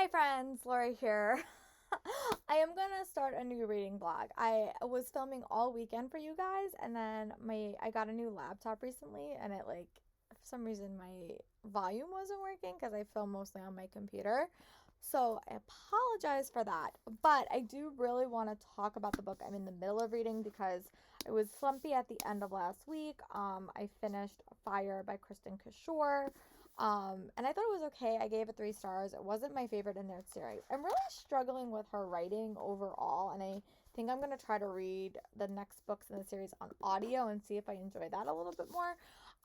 Hi friends, Lori here. I am gonna start a new reading blog. I was filming all weekend for you guys, and then I got a new laptop recently, and it for some reason my volume wasn't working because I film mostly on my computer. So I apologize for that, but I do really want to talk about the book I'm in the middle of reading because I was slumpy at the end of last week. I finished Fire by Kristen Kishore. And I thought it was okay. I gave it 3 stars. It wasn't my favorite in their series. I'm really struggling with her writing overall, and I think I'm going to try to read the next books in the series on audio and see if I enjoy that a little bit more.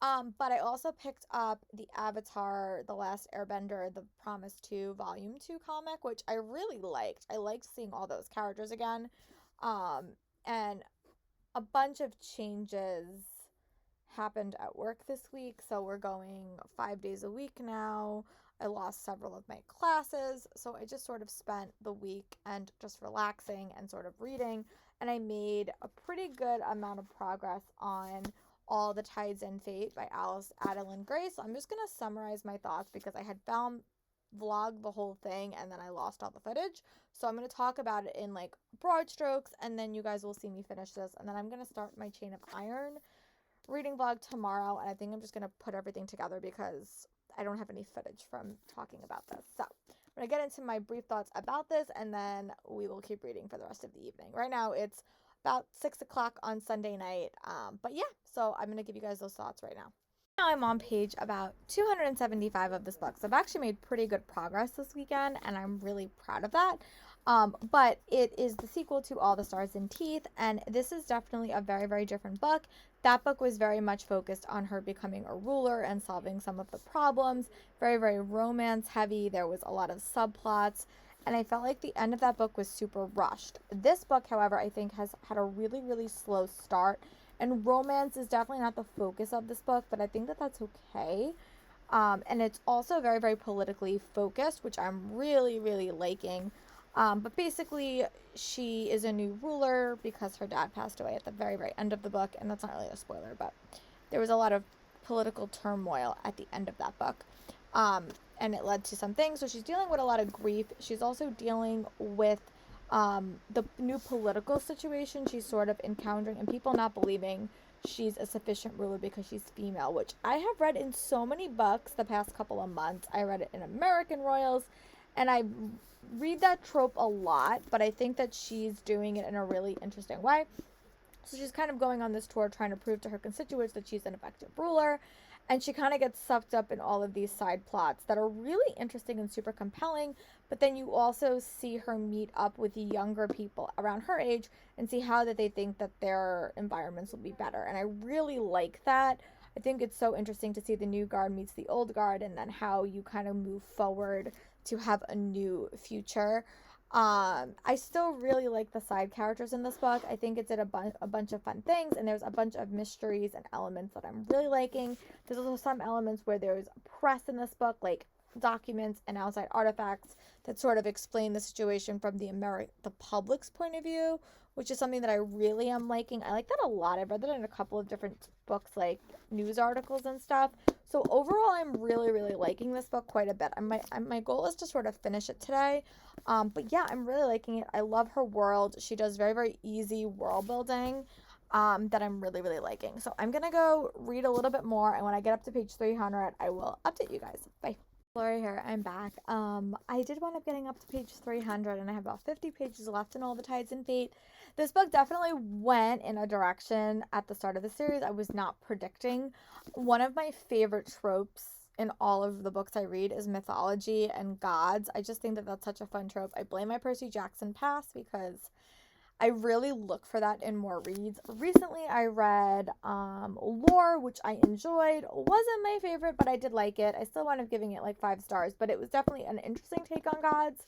But I also picked up the Avatar, The Last Airbender, The Promise 2, Volume 2 comic, which I really liked. I liked seeing all those characters again. And a bunch of changes happened at work this week, so we're going 5 days a week now. I lost several of my classes, so I just sort of spent the week and just relaxing and sort of reading, and I made a pretty good amount of progress on All the Tides and Fate by Alice Adeline Gray. So I'm just going to summarize my thoughts because I had found vlog the whole thing and then I lost all the footage. So I'm going to talk about it in broad strokes, and then you guys will see me finish this, and then I'm going to start my Chain of Iron reading vlog tomorrow, and I think I'm just going to put everything together because I don't have any footage from talking about this. So I'm going to get into my brief thoughts about this, and then we will keep reading for the rest of the evening. Right now it's about 6 o'clock on Sunday night, but yeah, so I'm going to give you guys those thoughts right now. Now I'm on page about 275 of this book. So I've actually made pretty good progress this weekend, and I'm really proud of that. But it is the sequel to All the Stars and Teeth, and this is definitely a very, very different book. That book was very much focused on her becoming a ruler and solving some of the problems. Very, very romance heavy. There was a lot of subplots, and I felt like the end of that book was super rushed. This book, however, I think has had a really, really slow start. And romance is definitely not the focus of this book, but I think that that's okay. And it's also very, very politically focused, which I'm really, really liking. But basically, she is a new ruler because her dad passed away at the very, very end of the book. And that's not really a spoiler, but there was a lot of political turmoil at the end of that book. And it led to some things. So she's dealing with a lot of grief. She's also dealing with the new political situation she's sort of encountering, and people not believing she's a sufficient ruler because she's female, which I have read in so many books the past couple of months. I read it in American Royals, and I read that trope a lot, but I think that she's doing it in a really interesting way. So she's kind of going on this tour trying to prove to her constituents that she's an effective ruler. And she kind of gets sucked up in all of these side plots that are really interesting and super compelling. But then you also see her meet up with younger people around her age and see how that they think that their environments will be better. And I really like that. I think it's so interesting to see the new guard meets the old guard, and then how you kind of move forward to have a new future. I still really like the side characters in this book. I think it did a bunch of fun things, and there's a bunch of mysteries and elements that I'm really liking. There's also some elements where there's press in this book, like documents and outside artifacts that sort of explain the situation from the public's point of view, which is something that I really am liking. I like that a lot. I've read that in a couple of different books, like news articles and stuff. So overall, I'm really, really liking this book quite a bit. My goal is to sort of finish it today. But yeah, I'm really liking it. I love her world. She does very, very easy world building that I'm really, really liking. So I'm going to go read a little bit more. And when I get up to page 300, I will update you guys. Bye. Lori here, I'm back. I did wind up getting up to page 300, and I have about 50 pages left in All the Tides and Fate. This book definitely went in a direction at the start of the series I was not predicting. One of my favorite tropes in all of the books I read is mythology and gods. I just think that that's such a fun trope. I blame my Percy Jackson past because I really look for that in more reads. Recently, I read Lore, which I enjoyed. Wasn't my favorite, but I did like it. I still wound up giving it 5 stars, but it was definitely an interesting take on gods.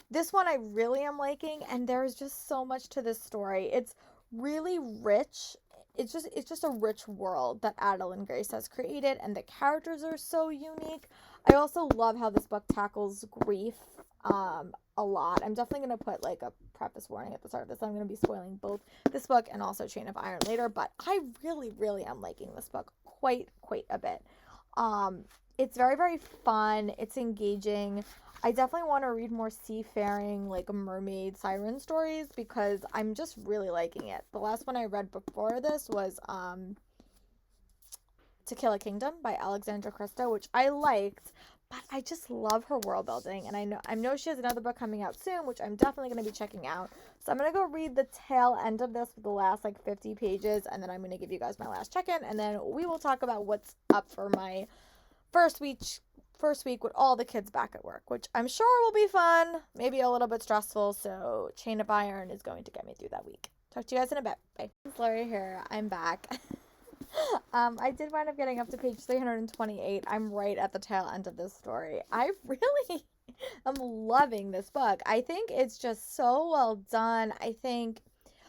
This one I really am liking, and there's just so much to this story. It's really rich. It's just a rich world that Adeline Grace has created, and the characters are so unique. I also love how this book tackles grief a lot. I'm definitely going to put a preface warning at the start of this. I'm going to be spoiling both this book and also Chain of Iron later, but I really, really am liking this book quite a bit. It's very, very fun. It's engaging. I definitely want to read more seafaring, like mermaid siren stories because I'm just really liking it. The last one I read before this was To Kill a Kingdom by Alexandra Christo, which I liked, but I just love her world building, and I know she has another book coming out soon, which I'm definitely going to be checking out. So I'm going to go read the tail end of this, the last like 50 pages, and then I'm going to give you guys my last check-in, and then we will talk about what's up for my first week with all the kids back at work, which I'm sure will be fun, maybe a little bit stressful. So Chain of Iron is going to get me through that week. Talk to you guys in a bit. Bye. It's Lori here. I'm back. I did wind up getting up to page 328. I'm right at the tail end of this story. I really am loving this book. I think it's just so well done. I think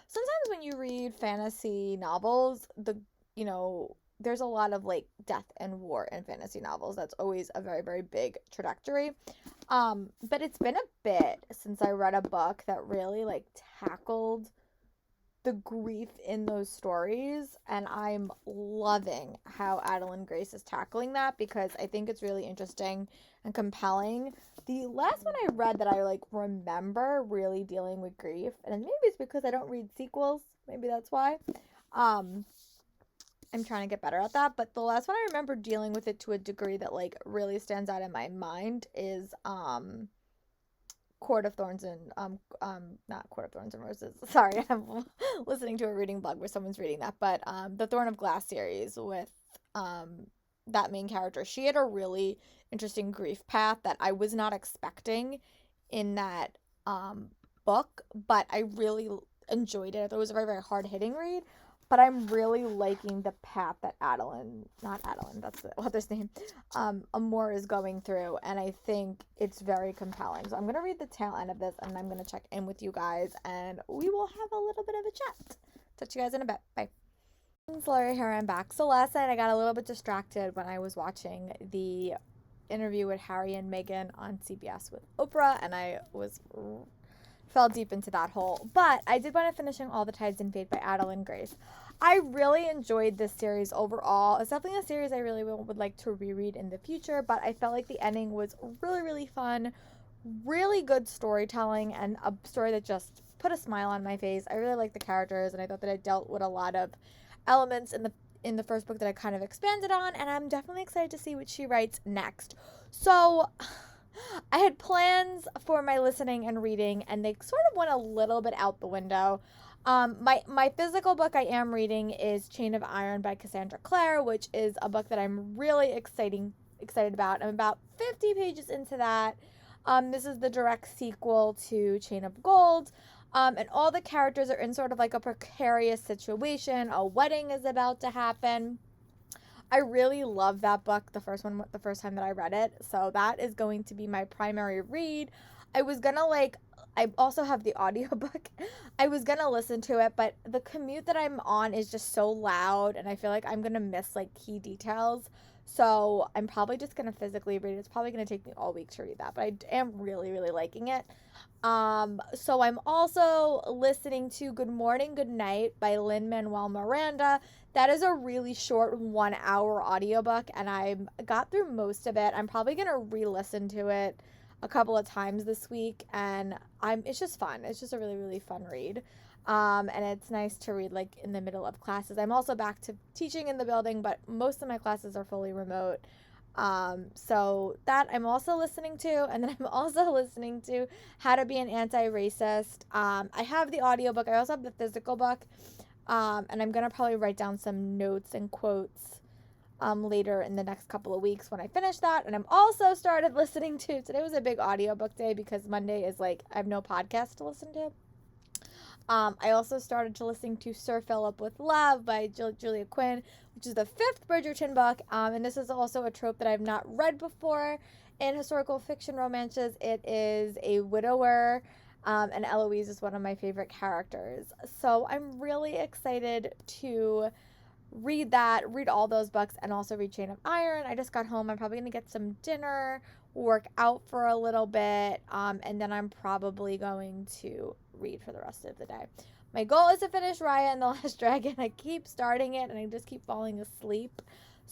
sometimes when you read fantasy novels, there's a lot of like death and war in fantasy novels. That's always a very, very big trajectory. But it's been a bit since I read a book that really like tackled the grief in those stories, and I'm loving how Adeline Grace is tackling that because I think it's really interesting and compelling. The last one I read that I like remember really dealing with grief, and maybe it's because I don't read sequels, maybe that's why. I'm trying to get better at that, but the last one I remember dealing with it to a degree that like really stands out in my mind is Court of Thorns and not Court of Thorns and Roses. Sorry, I'm listening to a reading blog where someone's reading that, but the Thorn of Glass series with that main character. She had a really interesting grief path that I was not expecting in that book, but I really enjoyed it. It was a very, very hard hitting read. But I'm really liking the path that not Adeline, that's the author's name, Amor is going through, and I think it's very compelling. So I'm going to read the tail end of this, and I'm going to check in with you guys, and we will have a little bit of a chat. Talk to you guys in a bit. Bye. It's Lori here, I'm back. So last night I got a little bit distracted when I was watching the interview with Harry and Meghan on CBS with Oprah, and I fell deep into that hole. But I did want to finishing All the Tides in Fate by Adeline Grace. I really enjoyed this series overall. It's definitely a series I really would like to reread in the future, but I felt like the ending was really, really fun, really good storytelling, and a story that just put a smile on my face. I really liked the characters, and I thought that it dealt with a lot of elements in the first book that I kind of expanded on, and I'm definitely excited to see what she writes next. So I had plans for my listening and reading, and they sort of went a little bit out the window. My physical book I am reading is Chain of Iron by Cassandra Clare, which is a book that I'm really excited about. I'm about 50 pages into that. This is the direct sequel to Chain of Gold. And all the characters are in sort of like a precarious situation. A wedding is about to happen. I really love that book, the first time that I read it. So that is going to be my primary read. I also have the audiobook. I was going to listen to it, but the commute that I'm on is just so loud, and I feel like I'm going to miss like key details. So I'm probably just going to physically read it. It's probably going to take me all week to read that, but I am really, really liking it. So I'm also listening to Good Morning, Good Night by Lin-Manuel Miranda. That is a really short 1 hour audiobook, and I got through most of it. I'm probably going to re-listen to it a couple of times this week, and it's just fun. It's just a really, really fun read. And it's nice to read like in the middle of classes. I'm also back to teaching in the building, but most of my classes are fully remote. So that I'm also listening to, and then I'm also listening to How to Be an Anti-Racist. I have the audiobook. I also have the physical book. And I'm going to probably write down some notes and quotes later in the next couple of weeks when I finish that. And I'm also started listening to, today was a big audiobook day because Monday is like, I have no podcast to listen to. I also started to listen to Sir Philip with Love by Julia Quinn, which is the 5th Bridgerton book. And this is also a trope that I've not read before in historical fiction romances. It is a widower, and Eloise is one of my favorite characters. So I'm really excited to read all those books, and also read Chain of Iron. I just got home. I'm probably going to get some dinner, work out for a little bit, and then I'm probably going to read for the rest of the day. My goal is to finish Raya and the Last Dragon. I keep starting it, and I just keep falling asleep.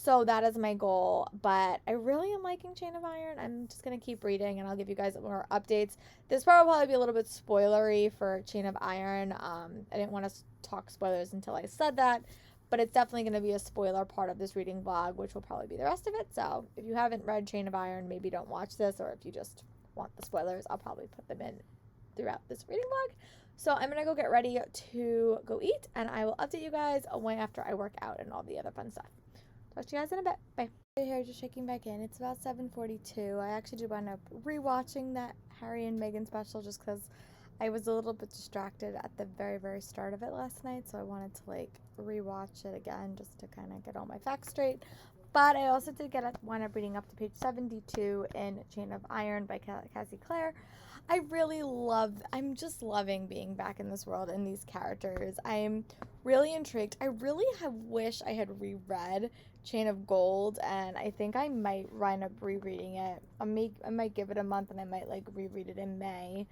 So that is my goal, but I really am liking Chain of Iron. I'm just gonna keep reading, and I'll give you guys more updates. This part will probably be a little bit spoilery for Chain of Iron. I didn't want to talk spoilers until I said that, but it's definitely gonna be a spoiler part of this reading vlog, which will probably be the rest of it. So if you haven't read Chain of Iron, maybe don't watch this, or if you just want the spoilers, I'll probably put them in throughout this reading vlog. So I'm gonna go get ready to go eat, and I will update you guys way after I work out and all the other fun stuff. Talk to you guys in a bit. Bye. Here, just checking back in. It's about 7:42. I actually did wind up rewatching that Harry and Meghan special just because I was a little bit distracted at the very, very start of it last night, so I wanted to rewatch it again just to kind of get all my facts straight. But I also did wind up reading up to page 72 in Chain of Iron by Cassie Clare. I'm just loving being back in this world and these characters. I'm really intrigued. I really wish I had reread Chain of Gold, and I think I might wind up rereading it. I might give it a month, and I might reread it in May,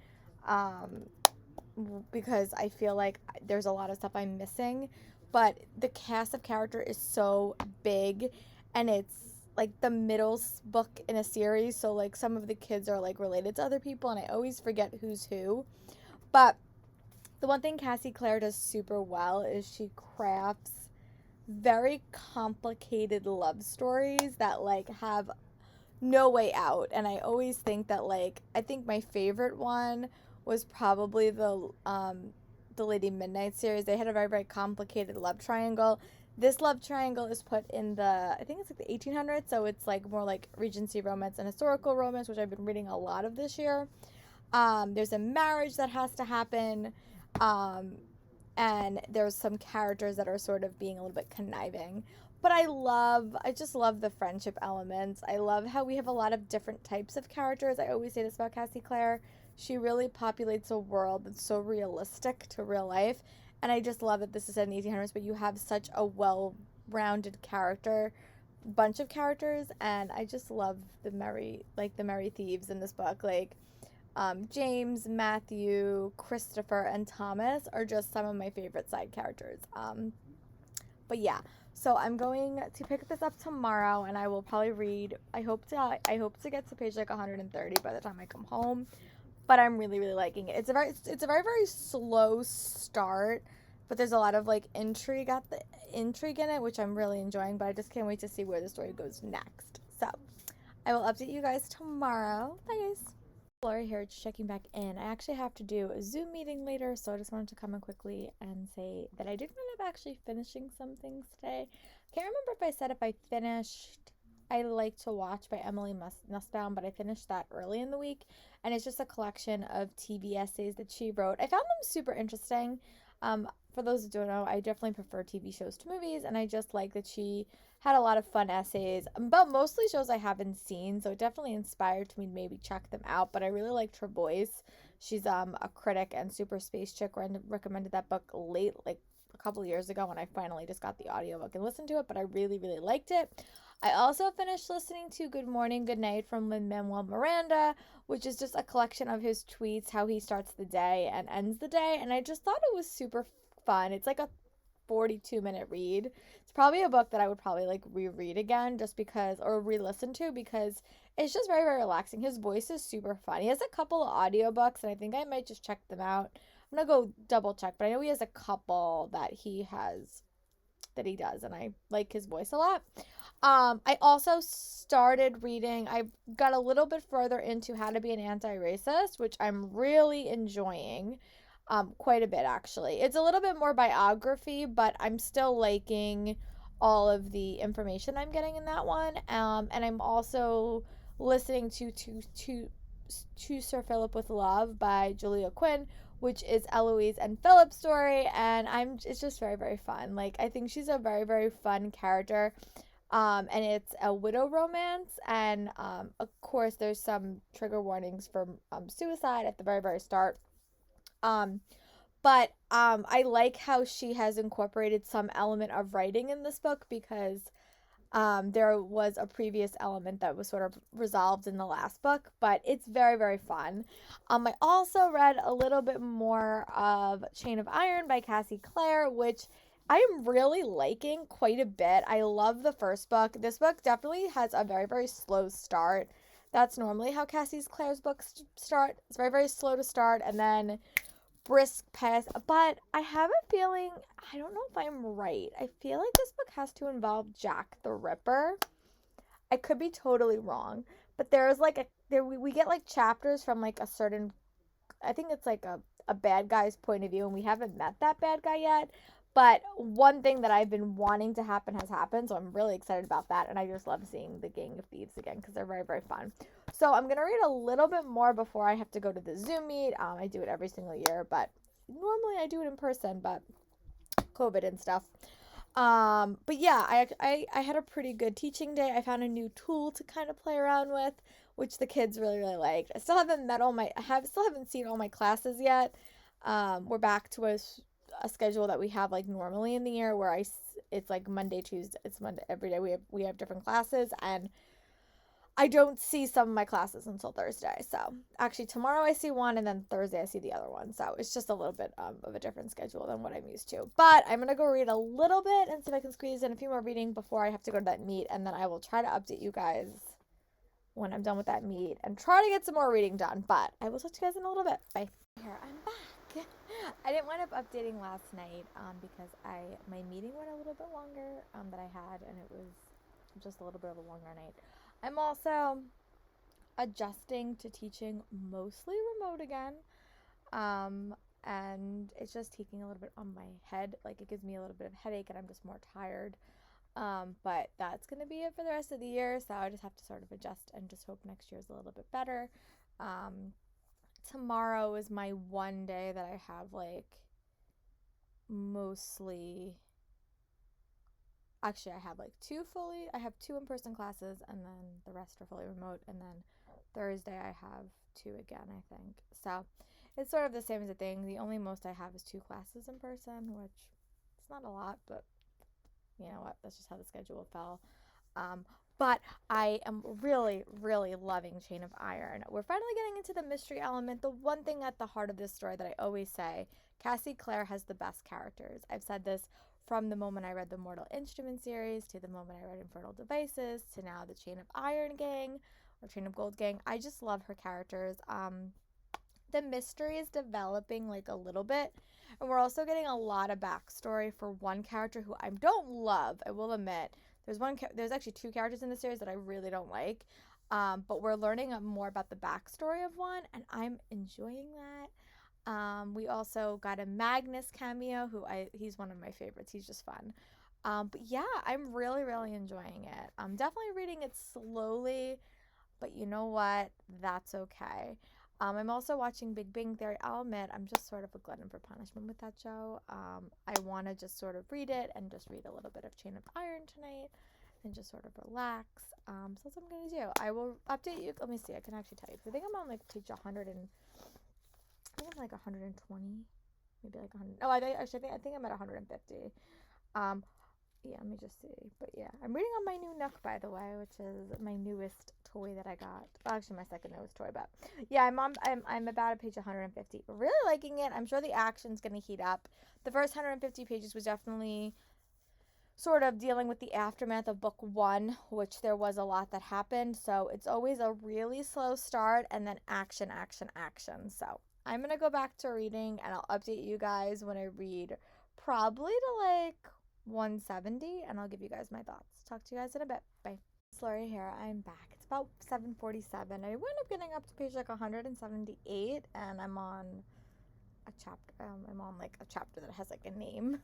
because I feel like there's a lot of stuff I'm missing. But the cast of character is so big, and it's the middle book in a series, so some of the kids are related to other people, and I always forget who's who. But the one thing Cassie Clare does super well is she crafts very complicated love stories that have no way out. And I always think that I think my favorite one was probably the Lady Midnight series. They had a very, very complicated love triangle. This love triangle is put in I think it's the 1800s, so it's more Regency romance and historical romance, which I've been reading a lot of this year. There's a marriage that has to happen, and there's some characters that are sort of being a little bit conniving. But I just love the friendship elements. I love how we have a lot of different types of characters. I always say this about Cassie Clare. She really populates a world that's so realistic to real life. And I just love that this is set in the 1800s, but you have such a well-rounded bunch of characters. And I just love the merry thieves in this book. James, Matthew, Christopher, and Thomas are just some of my favorite side characters. But yeah, so I'm going to pick this up tomorrow, and I will probably read. I hope to get to page 130 by the time I come home. But I'm really, really liking it. It's a very, very slow start, but there's a lot of intrigue in it, which I'm really enjoying. But I just can't wait to see where the story goes next. So I will update you guys tomorrow. Bye, guys. Spolier here, just checking back in. I actually have to do a Zoom meeting later, so I just wanted to come in quickly and say that I did end up actually finishing some things today. I can't remember if I said if I finished I Like to Watch by Emily Nussbaum, but I finished that early in the week, and it's just a collection of TV essays that she wrote. I found them super interesting. For those who don't know, I definitely prefer TV shows to movies, and I just like that she had a lot of fun essays about mostly shows I haven't seen, so it definitely inspired me to maybe check them out. But I really liked her voice. She's a critic and super space chick. Recommended that book late, a couple of years ago, when I finally just got the audiobook and listened to it, but I really, really liked it. I also finished listening to Good Morning, Good Night from Lin-Manuel Miranda, which is just a collection of his tweets, how he starts the day and ends the day, and I just thought it was super fun. It's a 42-minute read. It's probably a book that I would probably reread again just because, or re-listen to, because it's just very, very relaxing. His voice is super fun. He has a couple of audiobooks, and I think I might just check them out. I'm gonna go double check, but I know he has a couple that he does, and I like his voice a lot. I also started reading, I got a little bit further into How to Be an Anti-Racist, which I'm really enjoying, quite a bit actually. It's a little bit more biography, but I'm still liking all of the information I'm getting in that one. And I'm also listening to Sir Philip with Love by Julia Quinn, which is Eloise and Philip's story, and it's just very, very fun. I think she's a very, very fun character. And it's a widow romance, and of course there's some trigger warnings for suicide at the very, very start. But I like how she has incorporated some element of writing in this book, because there was a previous element that was sort of resolved in the last book, but it's very, very fun. I also read a little bit more of Chain of Iron by Cassie Clare, which I am really liking quite a bit. I love the first book. This book definitely has a very, very slow start. That's normally how Claire's books start. It's very, very slow to start and then brisk pace. But I have a feeling, I don't know if I'm right. I feel like this book has to involve Jack the Ripper. I could be totally wrong. But there's like we get like chapters from like a certain, I think it's like a bad guy's point of view, and we haven't met that bad guy yet. But one thing that I've been wanting to happen has happened, so I'm really excited about that. And I just love seeing the Gang of Thieves again because they're very, very fun. So I'm going to read a little bit more before I have to go to the Zoom meet. I do it every single year, but normally I do it in person, but COVID and stuff. But yeah, I had a pretty good teaching day. I found a new tool to kind of play around with, which the kids really, really liked. I still haven't met all my, still haven't seen all my classes yet. We're back to a schedule that we have like normally in the year where it's like Monday, Tuesday, it's Monday every day. We have different classes, and I don't see some of my classes until Thursday. So actually tomorrow I see one, and then Thursday I see the other one. So it's just a little bit of a different schedule than what I'm used to. But I'm going to go read a little bit and see if I can squeeze in a few more reading before I have to go to that meet. And then I will try to update you guys when I'm done with that meet and try to get some more reading done. But I will talk to you guys in a little bit. Bye. Here, I'm back. I didn't wind up updating last night because my meeting went a little bit longer that I had, and it was just a little bit of a longer night. I'm also adjusting to teaching mostly remote again. And it's just taking a little bit on my head. Like, it gives me a little bit of headache and I'm just more tired. But that's going to be it for the rest of the year. So I just have to sort of adjust and just hope next year is a little bit better. Tomorrow is my one day that I have like mostly, actually I have two in-person classes, and then the rest are fully remote, and then Thursday I have two again, I think. So it's sort of the same as a thing. The only most I have is two classes in person, which it's not a lot, but you know what, that's just how the schedule fell. But I am really, really loving Chain of Iron. We're finally getting into the mystery element. The one thing at the heart of this story that I always say, Cassie Clare has the best characters. I've said this from the moment I read the Mortal Instruments series to the moment I read Infernal Devices to now the Chain of Iron gang or Chain of Gold gang. I just love her characters. The mystery is developing like a little bit, and we're also getting a lot of backstory for one character who I don't love, I will admit. There's actually two characters in the series that I really don't like, but we're learning more about the backstory of one, and I'm enjoying that. We also got a Magnus cameo, he's one of my favorites. He's just fun. But yeah, I'm really, really enjoying it. I'm definitely reading it slowly, but you know what? That's okay. I'm also watching Big Bang Theory. I'll admit, I'm just sort of a glutton for punishment with that show. I want to just sort of read it and just read a little bit of Chain of Iron tonight and just sort of relax. So that's what I'm going to do. I will update you. Let me see. I can actually tell you. I think I'm on like page 100 and I think I'm like 120, maybe like 100. Oh, I think I'm at 150. Yeah, let me just see. But yeah, I'm reading on my new Nook, by the way, which is my newest toy that I got. Well, actually, my second newest toy, but yeah, I'm about at page 150. Really liking it. I'm sure the action's gonna heat up. The first 150 pages was definitely sort of dealing with the aftermath of book one, which there was a lot that happened. So it's always a really slow start and then action, action, action. So I'm gonna go back to reading, and I'll update you guys when I read, probably to like 170, and I'll give you guys my thoughts. Talk to you guys in a bit. Bye. Spolier here. I'm back. It's about 7:47. I wound up getting up to page like 178, and I'm on a chapter. I'm on like a chapter that has like a name.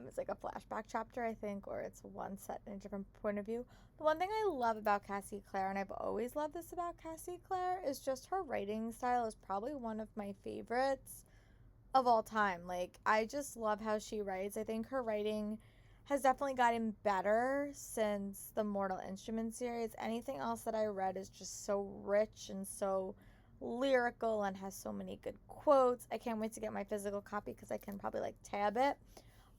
It's like a flashback chapter, I think, or it's one set in a different point of view. The one thing I love about Cassie Clare, and I've always loved this about Cassie Clare, is just her writing style is probably one of my favorites of all time. Like, I just love how she writes. I think her writing has definitely gotten better since the Mortal Instruments series. Anything else that I read is just so rich and so lyrical and has so many good quotes. I can't wait to get my physical copy because I can probably like tab it.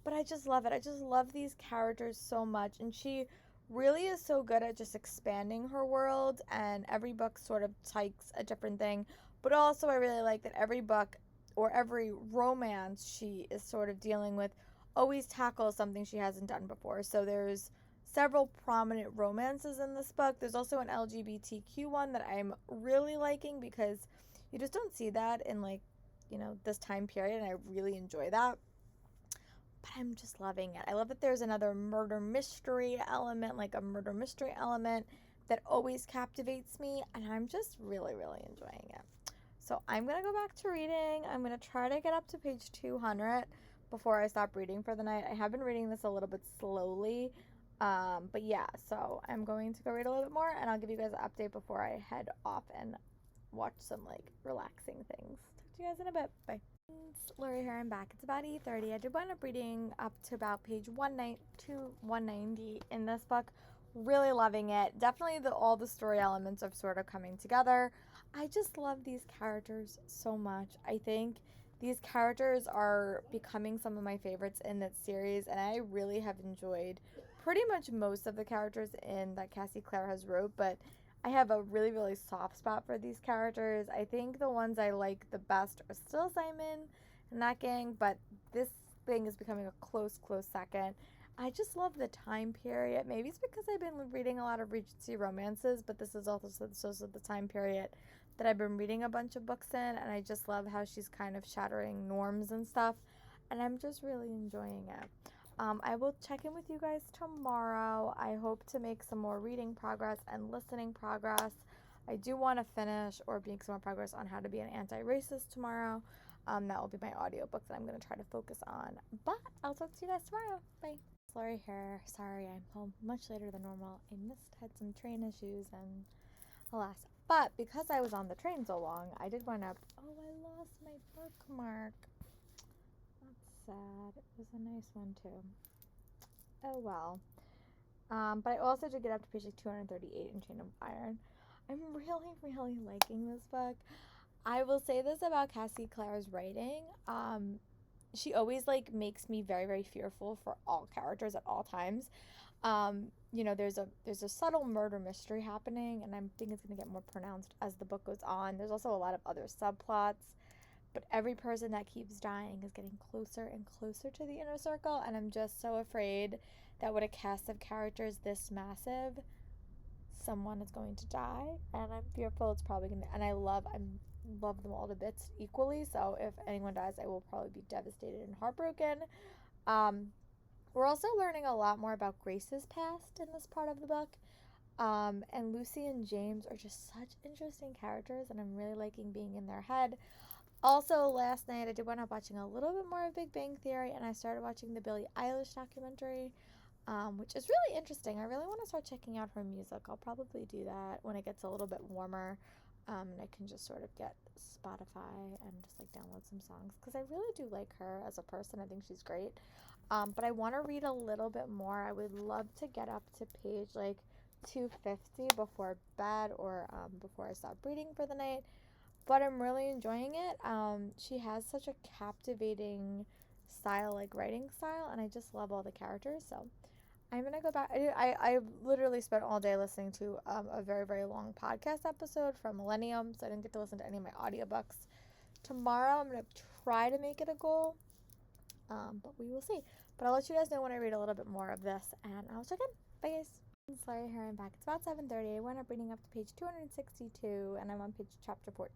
But I just love it. I just love these characters so much, and she really is so good at just expanding her world, and every book sort of takes a different thing. But also I really like that every book or every romance she is sort of dealing with always tackles something she hasn't done before. So there's several prominent romances in this book. There's also an LGBTQ one that I'm really liking because you just don't see that in, like, this time period, and I really enjoy that. But I'm just loving it. I love that there's another murder mystery element, like a murder mystery element that always captivates me, and I'm just really, really enjoying it. So I'm going to go back to reading. I'm going to try to get up to page 200 before I stop reading for the night. I have been reading this a little bit slowly, but yeah, so I'm going to go read a little bit more, and I'll give you guys an update before I head off and watch some, like, relaxing things. Talk to you guys in a bit. Bye. It's Lori here. I'm back. It's about 8:30. I did wind up reading up to about page 190 in this book. Really loving it. Definitely all the story elements are sort of coming together. I just love these characters so much. I think these characters are becoming some of my favorites in this series, and I really have enjoyed pretty much most of the characters in that Cassie Clare has wrote, but I have a really, really soft spot for these characters. I think the ones I like the best are still Simon and that gang, but this thing is becoming a close second. I just love the time period. Maybe it's because I've been reading a lot of Regency romances, but this is also the time period that I've been reading a bunch of books in, and I just love how she's kind of shattering norms and stuff, and I'm just really enjoying it. I will check in with you guys tomorrow. I hope to make some more reading progress and listening progress. I do want to finish or make some more progress on how to be an anti-racist tomorrow. That will be my audiobook that I'm going to try to focus on. But I'll talk to you guys tomorrow. Bye. Lori here. Sorry, I'm home much later than normal. Had some train issues, and alas. But because I was on the train so long, I did wind up, I lost my bookmark. Sad. It was a nice one too. Oh well. But I also did get up to page 238 in Chain of Iron. I'm really, really liking this book. I will say this about Cassie Clare's writing. She always makes me very, very fearful for all characters at all times. There's a subtle murder mystery happening, and I think it's going to get more pronounced as the book goes on. There's also a lot of other subplots. But every person that keeps dying is getting closer and closer to the inner circle, and I'm just so afraid that with a cast of characters this massive, someone is going to die, and I'm fearful it's probably going to, and I love them all to bits equally, so if anyone dies, I will probably be devastated and heartbroken. We're also learning a lot more about Grace's past in this part of the book, and Lucy and James are just such interesting characters, and I'm really liking being in their head. Also, last night I did wind up watching a little bit more of Big Bang Theory, and I started watching the Billie Eilish documentary, which is really interesting. I really want to start checking out her music. I'll probably do that when it gets a little bit warmer, and I can just sort of get Spotify and just download some songs, because I really do like her as a person. I think she's great. But I want to read a little bit more. I would love to get up to page 250 before bed, or before I stop reading for the night. But I'm really enjoying it. She has such a captivating style, writing style, and I just love all the characters. So I'm going to go back. I literally spent all day listening to a very, very long podcast episode from Millennium, so I didn't get to listen to any of my audiobooks. Tomorrow I'm going to try to make it a goal, but we will see. But I'll let you guys know when I read a little bit more of this, and I'll check in. Bye, guys. Sorry, here I'm back. It's about 7:30. I went up reading up to page 262, and I'm on chapter 14.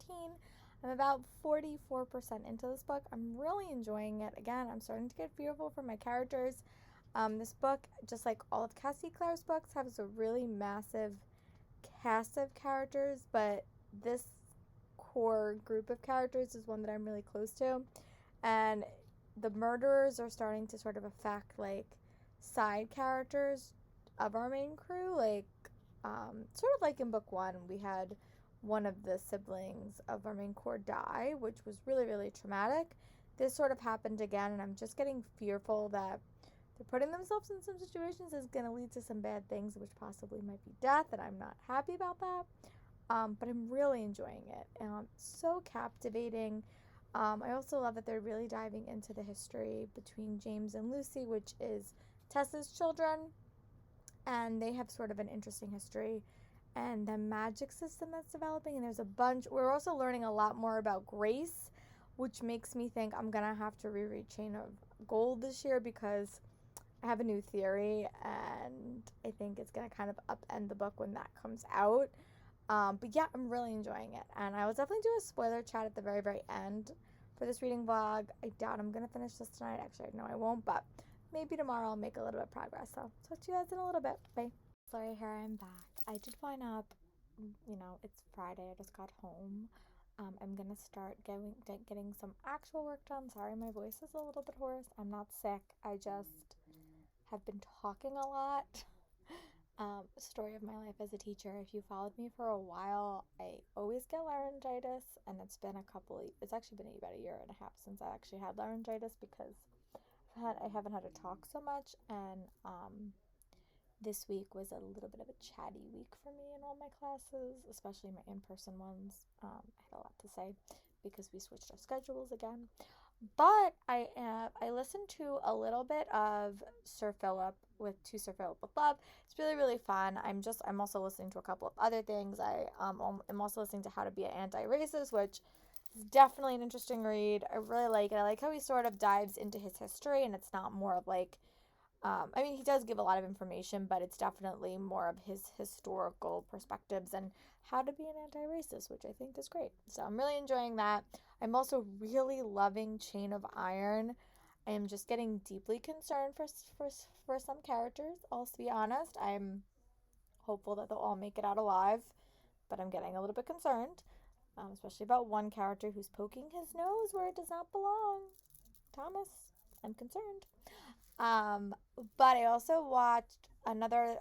I'm about 44% into this book. I'm really enjoying it. Again, I'm starting to get fearful for my characters. This book, just like all of Cassie Clare's books, has a really massive cast of characters, but this core group of characters is one that I'm really close to. And the murderers are starting to sort of affect, side characters of our main crew, sort of like in book one, we had one of the siblings of our main core die, which was really, really traumatic. This sort of happened again, and I'm just getting fearful that they're putting themselves in some situations that's going to lead to some bad things, which possibly might be death, and I'm not happy about that. But I'm really enjoying it. So captivating. I also love that they're really diving into the history between James and Lucy, which is Tessa's children. And they have sort of an interesting history, and the magic system that's developing, and there's a bunch. We're also learning a lot more about Grace, which makes me think I'm gonna have to reread Chain of goal this year because I have a new theory, and I think it's going to kind of upend the book when that comes out. But yeah, I'm really enjoying it. And I will definitely do a spoiler chat at the very, very end for this reading vlog. I doubt I'm going to finish this tonight. Actually, no, I won't. But maybe tomorrow I'll make a little bit of progress. So talk to you guys in a little bit. Bye. Sorry, here I'm back. I did wind up, it's Friday. I just got home. I'm going to start getting some actual work done. Sorry, my voice is a little bit hoarse. I'm not sick. I just have been talking a lot. Story of my life as a teacher. If you followed me for a while, I always get laryngitis, and it's actually been about a year and a half since I actually had laryngitis because I haven't had to talk so much, and this week was a little bit of a chatty week for me in all my classes, especially my in-person ones. I had a lot to say because we switched our schedules again. But I listened to a little bit of Sir Philip with Love. It's really, really fun. I'm also listening to a couple of other things. I'm also listening to How to Be an Anti-Racist, which is definitely an interesting read. I really like it. I like how he sort of dives into his history, and it's not more of like he does give a lot of information, but it's definitely more of his historical perspectives and how to be an anti-racist, which I think is great. So I'm really enjoying that. I'm also really loving Chain of Iron. I am just getting deeply concerned for some characters. I'll be honest. I'm hopeful that they'll all make it out alive, but I'm getting a little bit concerned, especially about one character who's poking his nose where it does not belong. Thomas, I'm concerned. But I also watched another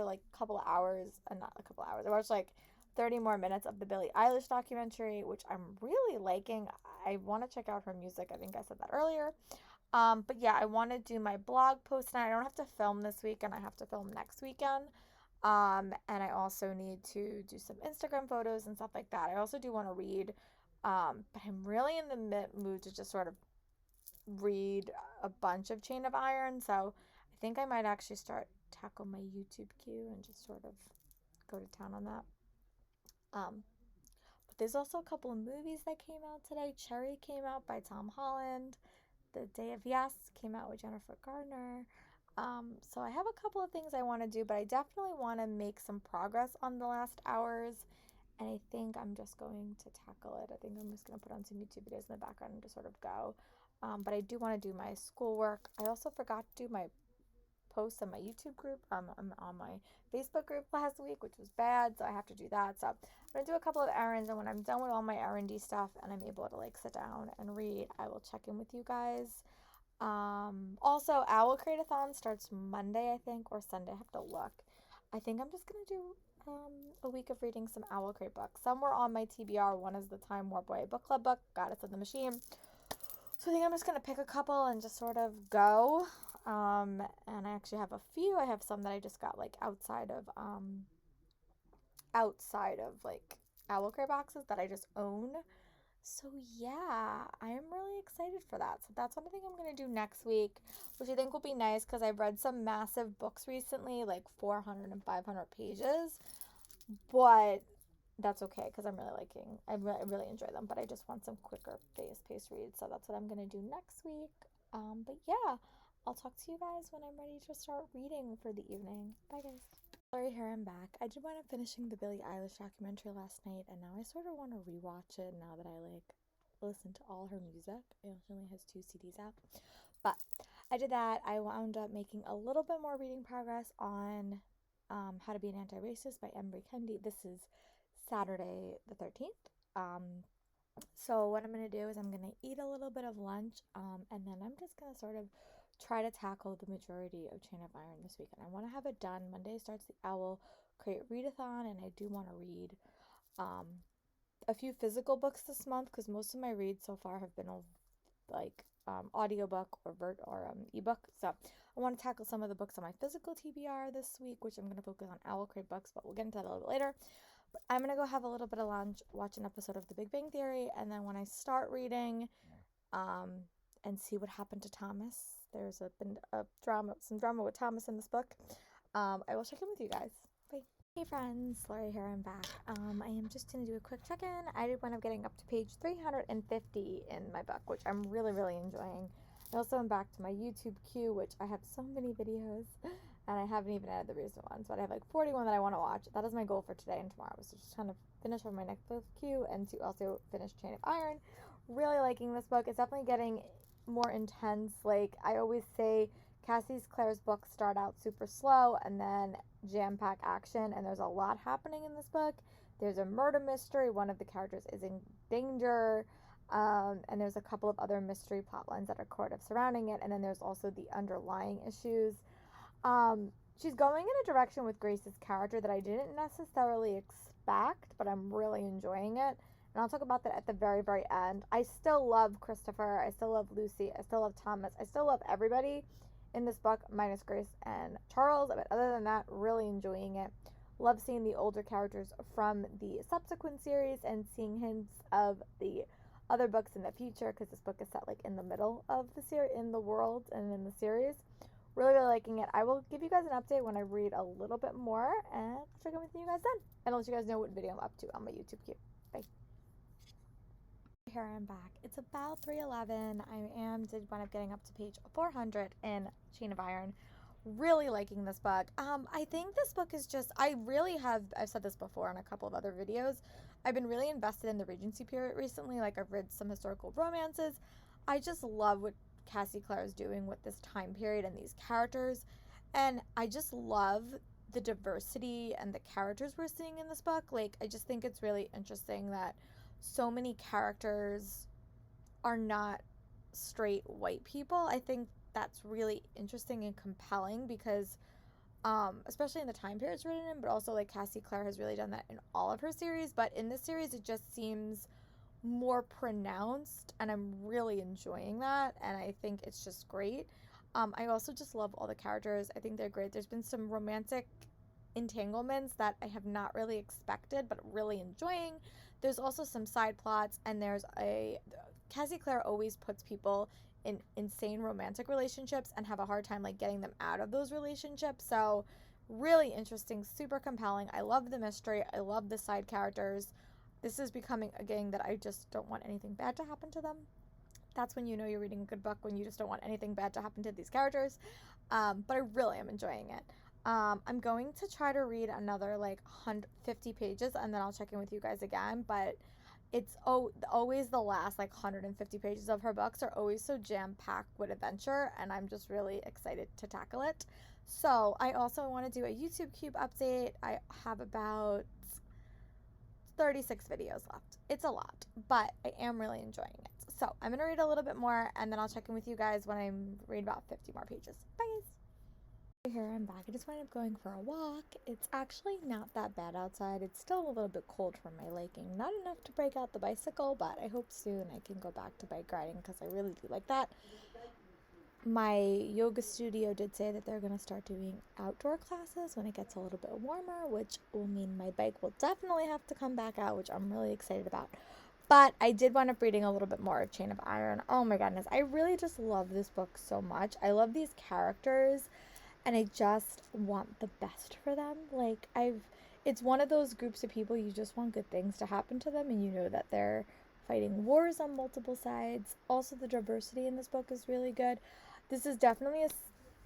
like couple of hours, not a couple of hours. I watched like 30 more minutes of the Billie Eilish documentary, which I'm really liking. I want to check out her music. I think I said that earlier. But yeah, I want to do my blog post tonight. I don't have to film this weekend. I have to film next weekend. And I also need to do some Instagram photos and stuff like that. I also do want to read. But I'm really in the mood to just sort of read a bunch of Chain of Iron, so I think I might actually tackle my YouTube queue and just sort of go to town on that. But there's also a couple of movies that came out today. Cherry came out by Tom Holland. The Day of Yes came out with Jennifer Gardner. So I have a couple of things I want to do, but I definitely want to make some progress on the last hours. And I think I'm just going to tackle it. I think I'm just going to put on some YouTube videos in the background and just sort of go. But I do want to do my schoolwork. I also forgot to do my posts on my YouTube group, on my Facebook group last week, which was bad. So I have to do that. So I'm going to do a couple of errands. And when I'm done with all my errandy stuff and I'm able to like sit down and read, I will check in with you guys. Also, Owl Create-a-thon starts Monday, I think, or Sunday. I have to look. I think I'm just going to do a week of reading some Owl Crate books. Some were on my TBR. One is the Time Warp Away book club book, Goddess of the Machine. So I think I'm just going to pick a couple and just sort of go. And I actually have a few. I have some that I just got like outside of like Owl Crate boxes that I just own. So yeah, I am really excited for that. So that's what I think I'm going to do next week, which I think will be nice because I've read some massive books recently, like 400 and 500 pages. But that's okay because I really enjoy them, but I just want some quicker fast-paced reads. So that's what I'm going to do next week. But yeah, I'll talk to you guys when I'm ready to start reading for the evening. Bye, guys. Sorry, here I'm back. I did wind up finishing the Billie Eilish documentary last night, and now I sort of want to rewatch it now that I listen to all her music. She only has 2 CDs out, but I did that. I wound up making a little bit more reading progress on How to Be an Anti-Racist by Embry Kendi. This is Saturday the 13th. So what I'm going to do is I'm going to eat a little bit of lunch, and then I'm just going to sort of try to tackle the majority of Chain of Iron this weekend. I want to have it done. Monday starts the Owl Crate Readathon, and I do want to read a few physical books this month because most of my reads so far have been audiobook or ebook. So I want to tackle some of the books on my physical TBR this week, which I'm going to focus on Owl Crate books, but we'll get into that a little bit later. But I'm going to go have a little bit of lunch, watch an episode of The Big Bang Theory, and then when I start reading and see what happened to Thomas, there's been some drama with Thomas in this book, I will check in with you guys. Bye. Hey friends, Lori here, I'm back. I am just going to do a quick check-in. I did wind up getting up to page 350 in my book, which I'm really, really enjoying. I also went back to my YouTube queue, which I have so many videos, and I haven't even added the recent ones, but I have like 41 that I want to watch. That is my goal for today and tomorrow, was to just kind of finish on my Netflix queue and to also finish Chain of Iron. Really liking this book. It's definitely getting more intense. Like I always say, Claire's books start out super slow and then jam-pack action, and there's a lot happening in this book. There's a murder mystery. One of the characters is in danger. And there's a couple of other mystery plot lines that are sort of surrounding it, and then there's also the underlying issues. She's going in a direction with Grace's character that I didn't necessarily expect, but I'm really enjoying it. And I'll talk about that at the very, very end. I still love Christopher. I still love Lucy. I still love Thomas. I still love everybody in this book, minus Grace and Charles. But other than that, really enjoying it. Love seeing the older characters from the subsequent series and seeing hints of the other books in the future, because this book is set like in the middle of the series, in the world and in the series. Really, really liking it. I will give you guys an update when I read a little bit more, and I'll check in with you guys then. And I'll let you guys know what video I'm up to on my YouTube queue. Bye. Here I am back. It's about 3:11. Did wind up getting up to page 400 in Chain of Iron. Really liking this book. I think this book is just, I've said this before in a couple of other videos, I've been really invested in the Regency period recently. Like, I've read some historical romances. I just love what Claire is doing with this time period and these characters, and I just love the diversity and the characters we're seeing in this book. Like, I just think it's really interesting that so many characters are not straight white people. I think that's really interesting and compelling because especially in the time period it's written in, but also like Claire has really done that in all of her series, but in this series it just seems more pronounced, and I'm really enjoying that, and I think it's just great. I also just love all the characters. I think they're great. There's been some romantic entanglements that I have not really expected, but really enjoying. There's also some side plots, and there's Claire always puts people in insane romantic relationships and have a hard time like getting them out of those relationships. So really interesting, super compelling. I love the mystery. I love the side characters. This is becoming a gang that I just don't want anything bad to happen to them. That's when you know you're reading a good book, when you just don't want anything bad to happen to these characters. But I really am enjoying it. I'm going to try to read another like 150 pages, and then I'll check in with you guys again. But it's always the last like 150 pages of her books are always so jam-packed with adventure, and I'm just really excited to tackle it. So I also want to do a YouTube Cube update. I have about 36 videos left. It's a lot, but I am really enjoying it. So I'm going to read a little bit more, and then I'll check in with you guys when I read about 50 more pages. Bye, guys. Here I'm back. I just wound up going for a walk. It's actually not that bad outside. It's still a little bit cold for my liking. Not enough to break out the bicycle, but I hope soon I can go back to bike riding because I really do like that. My yoga studio did say that they're going to start doing outdoor classes when it gets a little bit warmer, which will mean my bike will definitely have to come back out, which I'm really excited about. But I did wind up reading a little bit more of Chain of Iron. Oh my goodness, I really just love this book so much. I love these characters, and I just want the best for them. Like, it's one of those groups of people you just want good things to happen to them, and you know that they're fighting wars on multiple sides. Also, the diversity in this book is really good. This is definitely a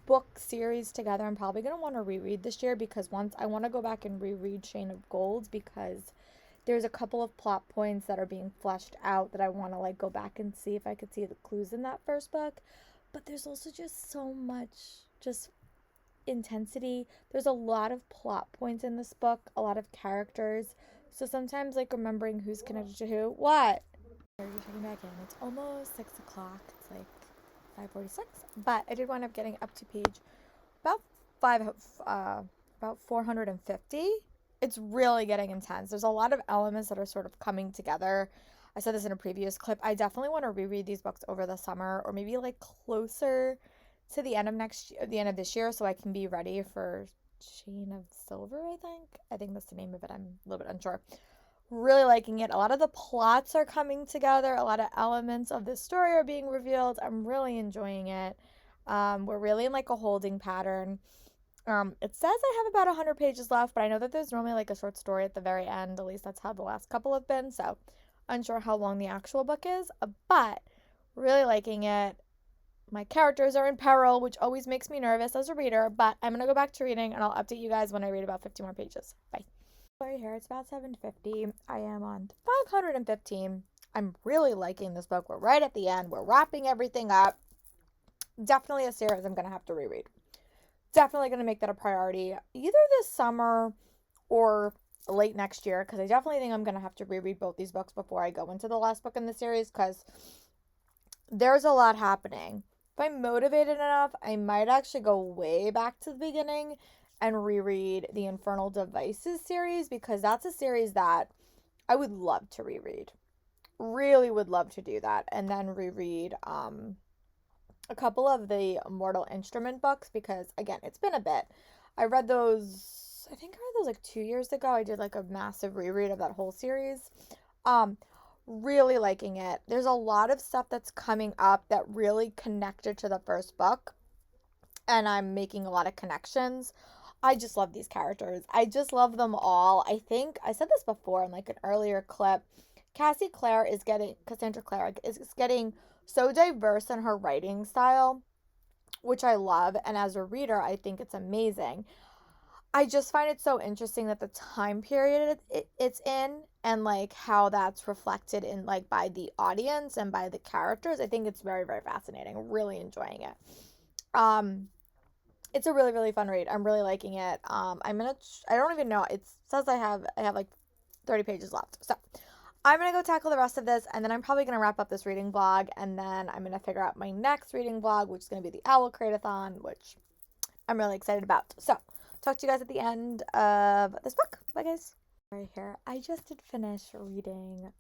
book series together. I'm probably going to want to reread this year, because once I want to go back and reread Chain of Gold, because there's a couple of plot points that are being fleshed out that I want to like go back and see if I could see the clues in that first book. But there's also just so much just intensity. There's a lot of plot points in this book, a lot of characters. So sometimes like remembering who's connected to who. What? You're checking back in. It's almost 6 o'clock. It's like 5:46, but I did wind up getting up to page about 450. It's really getting intense. There's a lot of elements that are sort of coming together. I said this in a previous clip. I definitely want to reread these books over the summer, or maybe like closer to the end of this year, so I can be ready for Chain of Silver. I think that's the name of it. I'm a little bit unsure. Really liking it. A lot of the plots are coming together. A lot of elements of this story are being revealed. I'm really enjoying it. We're really in like a holding pattern. It says I have about 100 pages left, but I know that there's normally like a short story at the very end. At least that's how the last couple have been. So unsure how long the actual book is, but really liking it. My characters are in peril, which always makes me nervous as a reader, but I'm going to go back to reading and I'll update you guys when I read about 50 more pages. Bye. Right here, it's about 750. I am on 515. I'm really liking this book. We're right at the end. We're wrapping everything up. Definitely a series I'm going to have to reread. Definitely going to make that a priority either this summer or late next year, because I definitely think I'm going to have to reread both these books before I go into the last book in the series, because there's a lot happening. If I'm motivated enough, I might actually go way back to the beginning and reread the Infernal Devices series, because that's a series that I would love to reread. Really would love to do that. And then reread a couple of the Mortal Instrument books, because again, it's been a bit. I read those, I think I read those like 2 years ago. I did like a massive reread of that whole series. Really liking it. There's a lot of stuff that's coming up that really connected to the first book, and I'm making a lot of connections. I just love these characters. I just love them all. I think I said this before in like an earlier clip. Cassandra Clare is getting so diverse in her writing style, which I love. And as a reader, I think it's amazing. I just find it so interesting that the time period it's in, and like how that's reflected in like by the audience and by the characters. I think it's very, very fascinating. Really enjoying it. It's a really, really fun read. I'm really liking it. I don't even know. It says I have like 30 pages left. So I'm going to go tackle the rest of this, and then I'm probably going to wrap up this reading vlog, and then I'm going to figure out my next reading vlog, which is going to be the Owl Crate-a-thon, which I'm really excited about. So talk to you guys at the end of this book. Bye, guys. Right here, I just did finish reading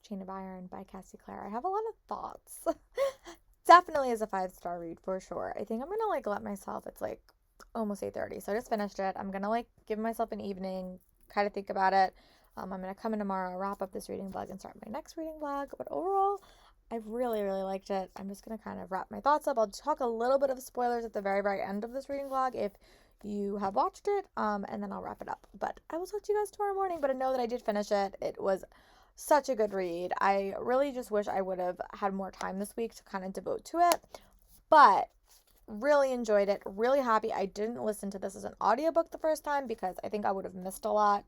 Chain of Iron by Cassie Clare. I have a lot of thoughts. Definitely is a 5-star read for sure. I think I'm gonna like let myself, it's like almost 8:30, so I just finished it. I'm gonna like give myself an evening, kind of think about it. I'm gonna come in tomorrow, wrap up this reading vlog, and start my next reading vlog. But overall, I've really, really liked it. I'm just gonna kind of wrap my thoughts up. I'll talk a little bit of spoilers at the very, very end of this reading vlog if you have watched it, and then I'll wrap it up. But I will talk to you guys tomorrow morning. But I know that I did finish it. It was such a good read. I really just wish I would have had more time this week to kind of devote to it. But really enjoyed it. Really happy I didn't listen to this as an audiobook the first time, because I think I would have missed a lot.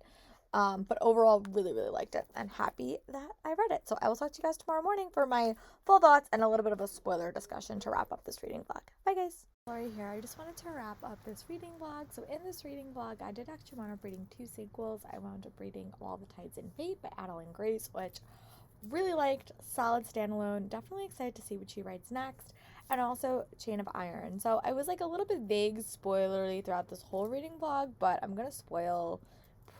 But overall, really, really liked it, and happy that I read it. So I will talk to you guys tomorrow morning for my full thoughts and a little bit of a spoiler discussion to wrap up this reading vlog. Bye, guys. Spolier here. I just wanted to wrap up this reading vlog. So in this reading vlog, I did actually wind up reading 2 sequels. I wound up reading All the Tides in Fate by Adeline Grace, which really liked. Solid standalone. Definitely excited to see what she writes next. And also Chain of Iron. So I was like a little bit vague, spoilery throughout this whole reading vlog, but I'm going to spoil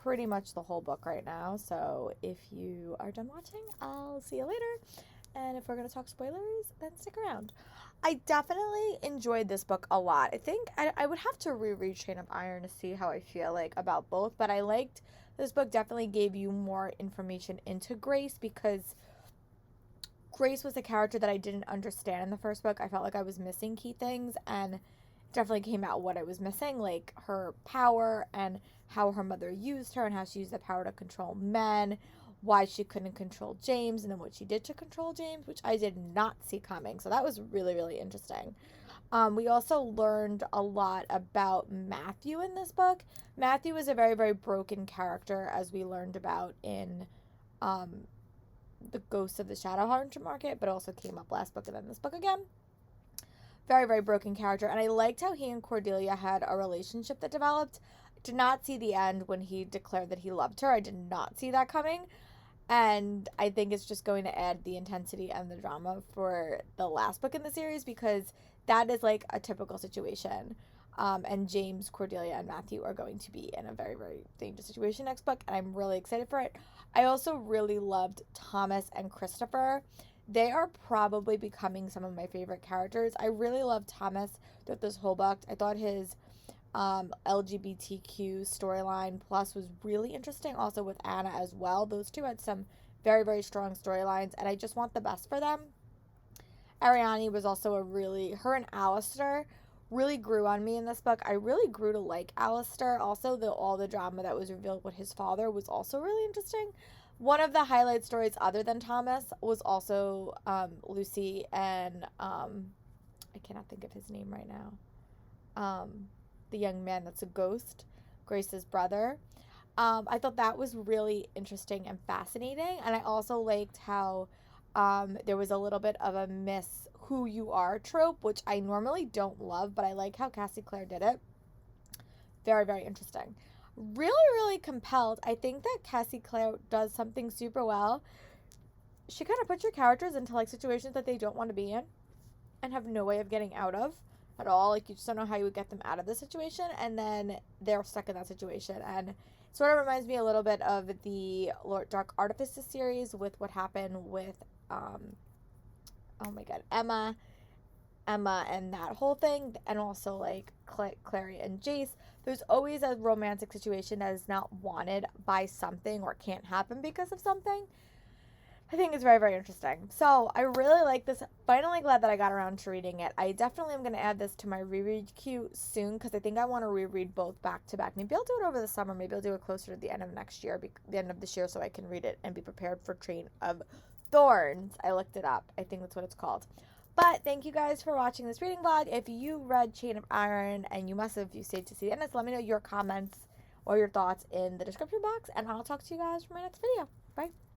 pretty much the whole book right now. So if you are done watching, I'll see you later. And if we're going to talk spoilers, then stick around. I definitely enjoyed this book a lot. I think I would have to reread Chain of Iron to see how I feel like about both, but I liked this book. Definitely gave you more information into Grace, because Grace was a character that I didn't understand in the first book. I felt like I was missing key things, and definitely came out what I was missing, like her power and how her mother used her and how she used the power to control men, why she couldn't control James, and then what she did to control James, which I did not see coming. So that was really, really interesting. We also learned a lot about Matthew in this book. Matthew is a very, very broken character, as we learned about in the Ghosts of the Shadowheart Market, but also came up last book and then this book again. Very, very broken character. And I liked how he and Cordelia had a relationship that developed. Did not see the end when he declared that he loved her. I did not see that coming. And I think it's just going to add the intensity and the drama for the last book in the series, because that is like a typical situation. And James, Cordelia, and Matthew are going to be in a very, very dangerous situation next book, and I'm really excited for it. I also really loved Thomas and Christopher. They are probably becoming some of my favorite characters. I really loved Thomas throughout this whole book. I thought his LGBTQ storyline plus was really interesting, also with Anna as well. Those two had some very, very strong storylines, and I just want the best for them. Ariane was also her and Alistair really grew on me in this book. I really grew to like Alistair. Also, all the drama that was revealed with his father was also really interesting. One of the highlight stories, other than Thomas, was also Lucy and cannot think of his name right now. The young man that's a ghost, Grace's brother. I thought that was really interesting and fascinating, and I also liked how there was a little bit of a miss who you are trope, which I normally don't love, but I like how Cassie Clare did it. Very, very interesting. Really, really compelled. I think that Cassie Clare does something super well. She kind of puts your characters into like situations that they don't want to be in and have no way of getting out of at all. Like, you just don't know how you would get them out of the situation, and then they're stuck in that situation. And it sort of reminds me a little bit of the Lord Dark Artifices series with what happened with oh my god, Emma and that whole thing, and also like Clary and Jace. There's always a romantic situation that is not wanted by something or can't happen because of something. I think it's very, very interesting. So I really like this. Finally glad that I got around to reading it. I definitely am going to add this to my reread queue soon, because I think I want to reread both back to back. Maybe I'll do it over the summer. Maybe I'll do it closer to the end of next year, the end of this year, so I can read it and be prepared for Train of Thorns. I looked it up. I think that's what it's called. But thank you guys for watching this reading vlog. If you read Chain of Iron, and you must have if you stayed to see the end, so let me know your comments or your thoughts in the description box, and I'll talk to you guys for my next video. Bye.